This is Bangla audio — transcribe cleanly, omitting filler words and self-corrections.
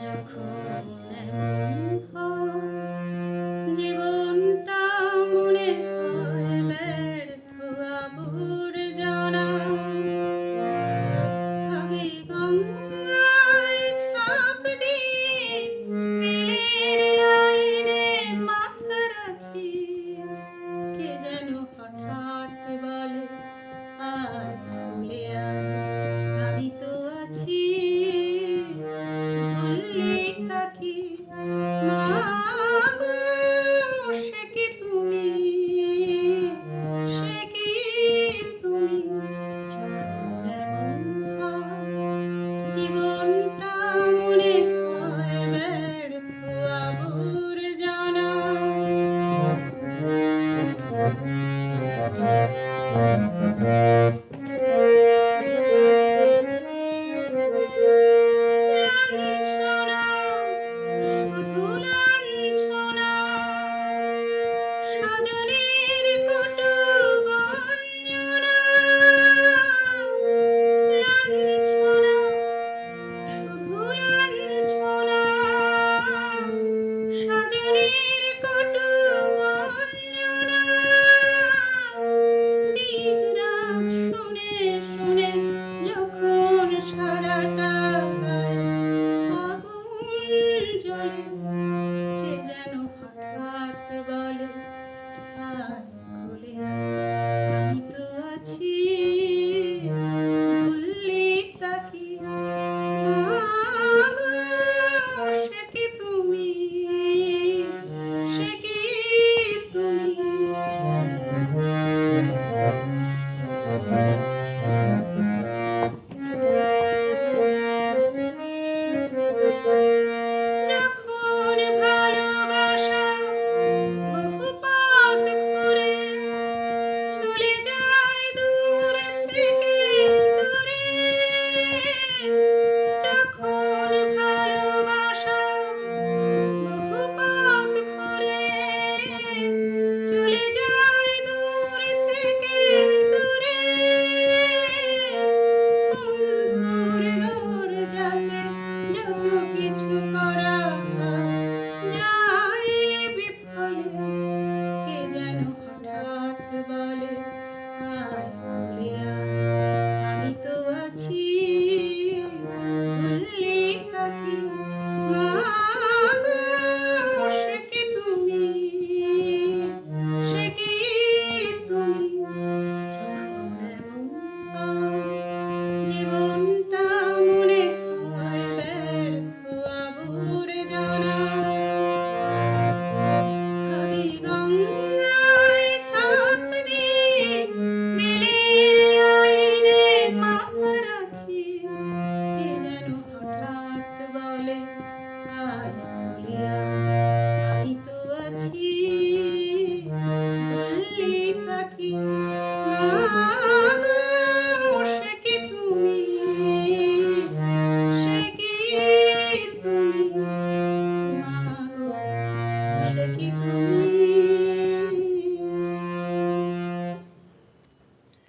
যখন এমন হয় জীবনটা মনে হয় ব্যর্থ আবর্জনা, ভাবি গঙ্গায় ছাপ দিয়ে রেলের লাইনে মাথা রাখি, কে যেন হঠাৎ বলে আয় খুলে আয়, আমি তো আছি ভুললি তাকি, মা গো সে কি তুমি, সে কি তুমি। যখন এমন হয় জীবনটা মনে হয় ব্যর্থ আবর্জনা। লাঞ্ছনা, শুধু লাঞ্ছনা, স্বজনের কটু গঞ্জনা। লাঞ্ছনা, শুধু লাঞ্ছনা, স্বজনের কটু গঞ্জনা। দিনরাত শুনে শুনে যখন সারাটা গায়ে আগুন জ্বলে,